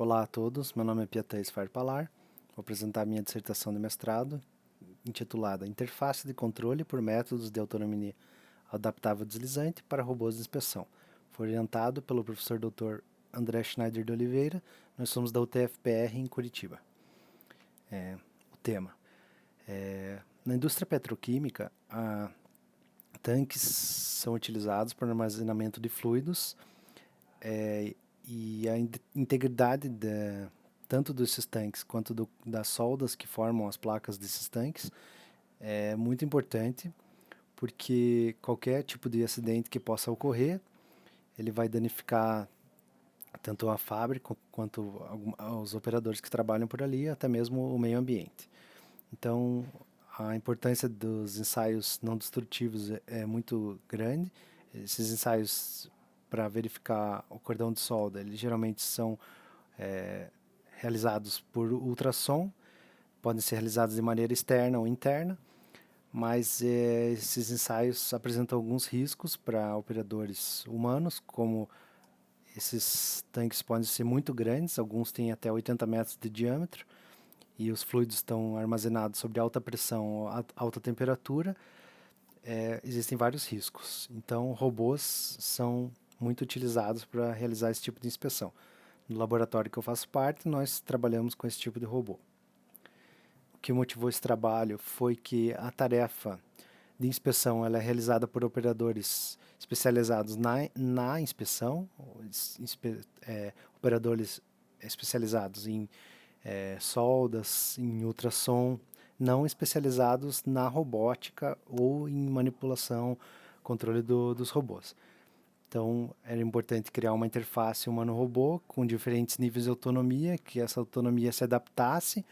Olá a todos, meu nome é Piatéis Farpalar. Vou apresentar minha dissertação de mestrado, intitulada Interface de controle por métodos de autonomia adaptável deslizante para robôs de inspeção. Foi orientado pelo professor Dr. André Schneider de Oliveira. Nós somos da UTFPR em Curitiba. O tema. Na indústria petroquímica, tanques são utilizados para armazenamento de fluidos e a integridade tanto desses tanques quanto das soldas que formam as placas desses tanques é muito importante, porque qualquer tipo de acidente que possa ocorrer, ele vai danificar tanto a fábrica quanto os operadores que trabalham por ali, até mesmo o meio ambiente. Então, a importância dos ensaios não destrutivos é muito grande. Esses ensaios para verificar o cordão de solda, eles geralmente são realizados por ultrassom, podem ser realizados de maneira externa ou interna, mas esses ensaios apresentam alguns riscos para operadores humanos, como esses tanques podem ser muito grandes, alguns têm até 80 metros de diâmetro, e os fluidos estão armazenados sob alta pressão ou alta temperatura. Existem vários riscos. Então, robôs são muito utilizados para realizar esse tipo de inspeção. No laboratório que eu faço parte, nós trabalhamos com esse tipo de robô. O que motivou esse trabalho foi que a tarefa de inspeção ela é realizada por operadores especializados na inspeção, operadores especializados em soldas, em ultrassom, não especializados na robótica ou em manipulação, controle dos robôs. Então, era importante criar uma interface humano-robô com diferentes níveis de autonomia, que essa autonomia se adaptasse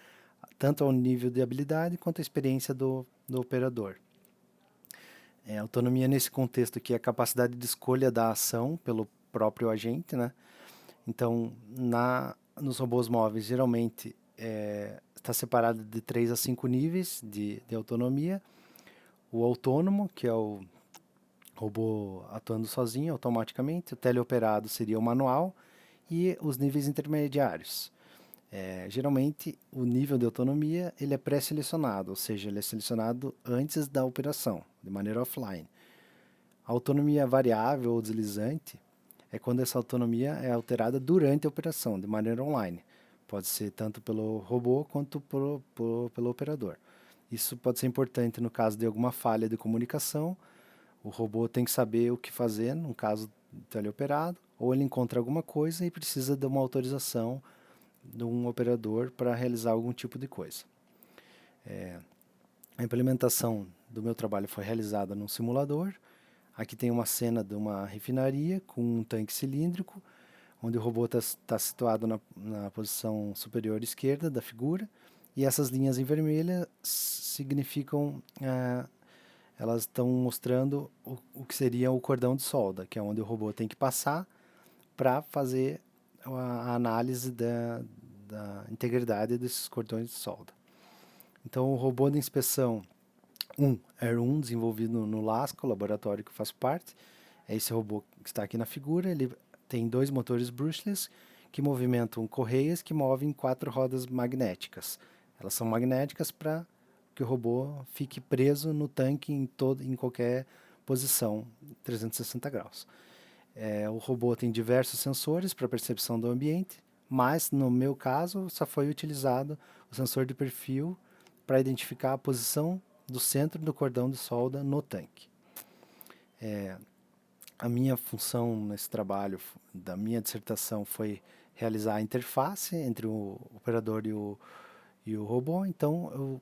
tanto ao nível de habilidade quanto à experiência do operador. Autonomia nesse contexto aqui é a capacidade de escolha da ação pelo próprio agente, né? Então, nos robôs móveis, geralmente está separado de 3 a 5 níveis de autonomia. O autônomo, que é o robô atuando sozinho automaticamente. O teleoperado seria o manual. E os níveis intermediários. Geralmente, o nível de autonomia ele é pré-selecionado, ou seja, ele é selecionado antes da operação, de maneira offline. A autonomia variável ou deslizante é quando essa autonomia é alterada durante a operação, de maneira online. Pode ser tanto pelo robô quanto pelo operador. Isso pode ser importante no caso de alguma falha de comunicação. O robô tem que saber o que fazer no caso teleoperado, ou ele encontra alguma coisa e precisa de uma autorização de um operador para realizar algum tipo de coisa. A implementação do meu trabalho foi realizada num simulador. Aqui tem uma cena de uma refinaria com um tanque cilíndrico, onde o robô está situado na posição superior esquerda da figura, e essas linhas em vermelho significam, elas estão mostrando o que seria o cordão de solda, que é onde o robô tem que passar para fazer a análise da integridade desses cordões de solda. Então, o robô de inspeção era desenvolvido no LASCO, o laboratório que eu faço parte. É esse robô que está aqui na figura. Ele tem 2 motores brushless que movimentam correias que movem 4 rodas magnéticas. Elas são magnéticas para que o robô fique preso no tanque em qualquer posição, 360 graus. O robô tem diversos sensores para percepção do ambiente, mas no meu caso só foi utilizado o sensor de perfil para identificar a posição do centro do cordão de solda no tanque. A minha função nesse trabalho da minha dissertação foi realizar a interface entre o operador e o robô. Então eu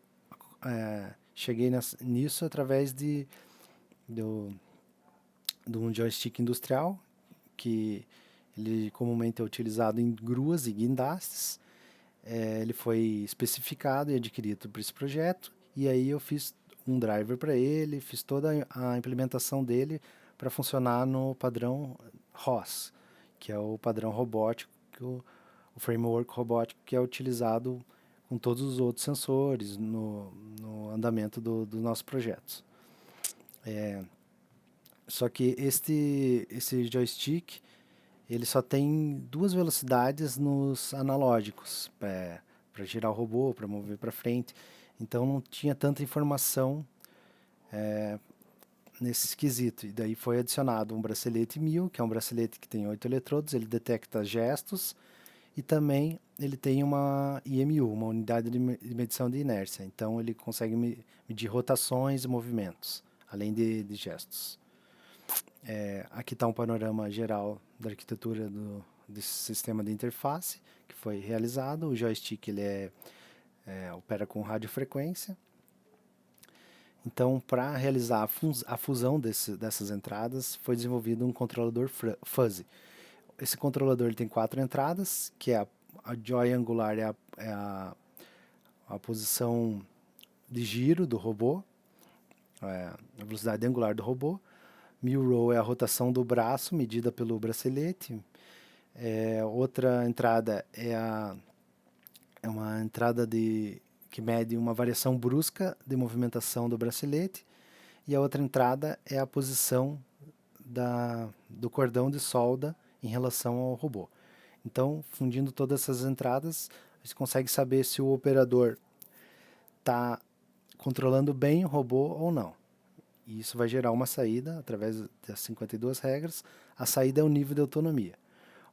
cheguei nisso através de um joystick industrial que ele comumente é utilizado em gruas e guindastes. Ele foi especificado e adquirido para esse projeto, e aí eu fiz um driver para ele, fiz toda a implementação dele para funcionar no padrão ROS, que é o padrão robótico, o framework robótico que é utilizado com todos os outros sensores no andamento dos nossos projetos. Só que esse joystick ele só tem duas velocidades nos analógicos, para girar o robô, para mover para frente. Então não tinha tanta informação nesse esquisito. E daí foi adicionado um bracelete 1000, que é um bracelete que tem 8 eletrodos, ele detecta gestos e também ele tem uma IMU, uma unidade de medição de inércia. Então ele consegue medir rotações e movimentos, além de gestos. Aqui está um panorama geral da arquitetura desse sistema de interface que foi realizado. O joystick ele opera com radiofrequência. Então, para realizar a fusão dessas entradas, foi desenvolvido um controlador fuzzy. Esse controlador ele tem 4 entradas, que é a joy angular a posição de giro do robô, a velocidade angular do robô. Mil row é a rotação do braço, medida pelo bracelete. Outra entrada é uma entrada que mede uma variação brusca de movimentação do bracelete. E a outra entrada é a posição do cordão de solda em relação ao robô. Então, fundindo todas essas entradas, a gente consegue saber se o operador está controlando bem o robô ou não. E isso vai gerar uma saída através das 52 regras. A saída é o nível de autonomia.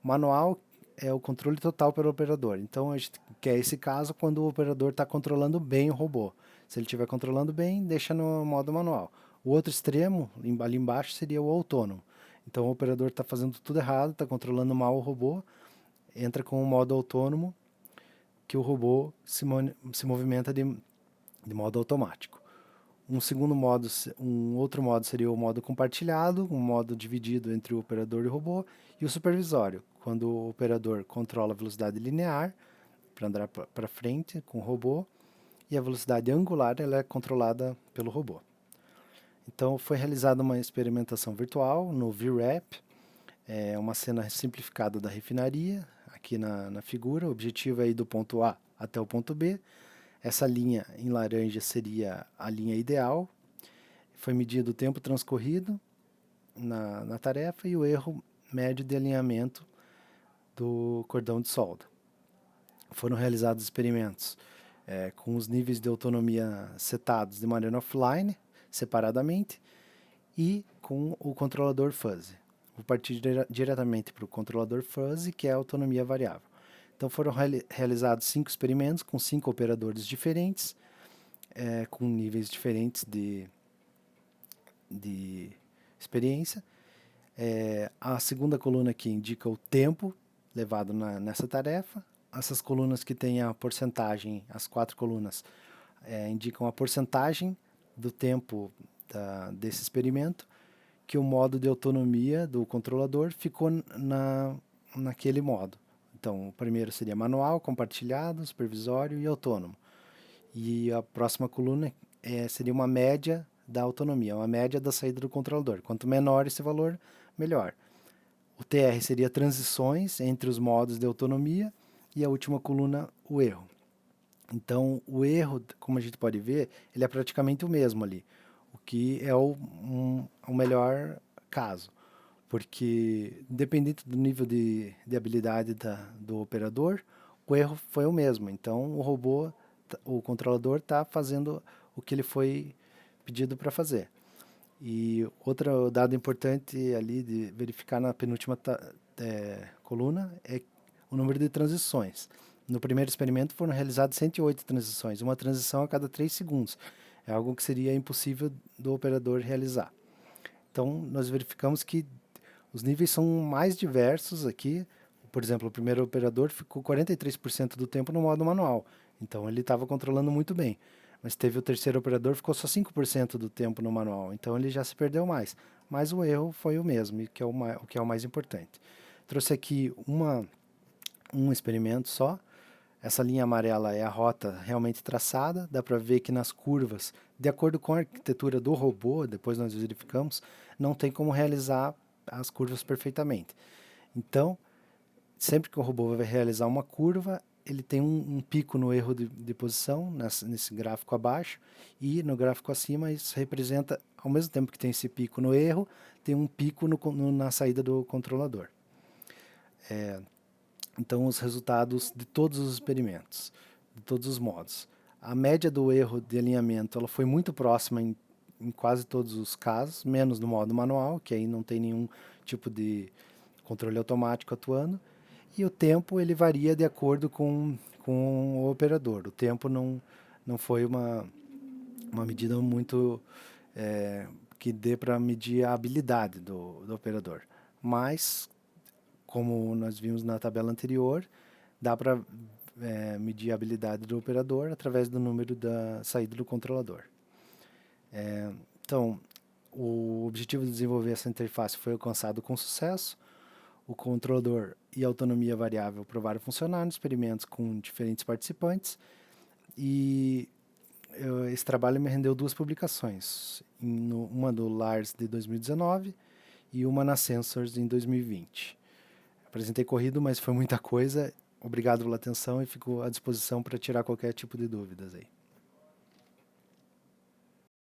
O manual é o controle total pelo operador. Então, a gente quer esse caso quando o operador está controlando bem o robô. Se ele estiver controlando bem, deixa no modo manual. O outro extremo, ali embaixo, seria o autônomo. Então, o operador está fazendo tudo errado, está controlando mal o robô, entra com o modo autônomo, que o robô se movimenta de modo automático. Um outro modo seria o modo compartilhado, um modo dividido entre o operador e o robô, e o supervisório, quando o operador controla a velocidade linear para andar para frente com o robô, e a velocidade angular ela é controlada pelo robô. Então foi realizada uma experimentação virtual no VRAP, uma cena simplificada da refinaria, aqui na figura. O objetivo é ir do ponto A até o ponto B. Essa linha em laranja seria a linha ideal. Foi medido o tempo transcorrido na tarefa e o erro médio de alinhamento do cordão de solda. Foram realizados experimentos com os níveis de autonomia setados de maneira offline, separadamente, e com o controlador fuzzy. Vou partir diretamente para o controlador fuzzy, que é a autonomia variável. Então foram realizados 5 experimentos com 5 operadores diferentes, com níveis diferentes de experiência. A segunda coluna aqui indica o tempo levado nessa tarefa. Essas colunas que têm a porcentagem, as 4 colunas, indicam a porcentagem do tempo desse experimento, que o modo de autonomia do controlador ficou naquele modo. Então, o primeiro seria manual, compartilhado, supervisório e autônomo. E a próxima coluna seria uma média da autonomia, uma média da saída do controlador. Quanto menor esse valor, melhor. O TR seria transições entre os modos de autonomia e a última coluna, o erro. Então, o erro, como a gente pode ver, ele é praticamente o mesmo ali, o que é o melhor caso, porque independente do nível de habilidade do operador, o erro foi o mesmo. Então, o controlador está fazendo o que ele foi pedido para fazer. E outro dado importante ali de verificar na penúltima coluna é o número de transições. No primeiro experimento foram realizadas 108 transições, uma transição a cada 3 segundos. É algo que seria impossível do operador realizar. Então, nós verificamos que os níveis são mais diversos aqui. Por exemplo, o primeiro operador ficou 43% do tempo no modo manual. Então, ele estava controlando muito bem. Mas teve o terceiro operador, ficou só 5% do tempo no manual. Então, ele já se perdeu mais. Mas o erro foi o mesmo, que é o que é o mais importante. Trouxe aqui um experimento só. Essa linha amarela é a rota realmente traçada. Dá para ver que nas curvas, de acordo com a arquitetura do robô, depois nós verificamos, não tem como realizar as curvas perfeitamente. Então, sempre que o robô vai realizar uma curva, ele tem um pico no erro de posição, nesse gráfico abaixo, e no gráfico acima isso representa, ao mesmo tempo que tem esse pico no erro, tem um pico na saída do controlador. Então, os resultados de todos os experimentos, de todos os modos. A média do erro de alinhamento ela foi muito próxima em quase todos os casos, menos no modo manual, que aí não tem nenhum tipo de controle automático atuando. E o tempo ele varia de acordo com o operador. O tempo não foi uma medida muito que dê para medir a habilidade do operador. Mas, como nós vimos na tabela anterior, dá para medir a habilidade do operador através do número da saída do controlador. Então, o objetivo de desenvolver essa interface foi alcançado com sucesso. O controlador e a autonomia variável provaram funcionar nos experimentos com diferentes participantes e esse trabalho me rendeu 2 publicações, uma do Lars de 2019 e uma na Sensors em 2020. Apresentei corrido, mas foi muita coisa. Obrigado pela atenção e fico à disposição para tirar qualquer tipo de dúvidas aí.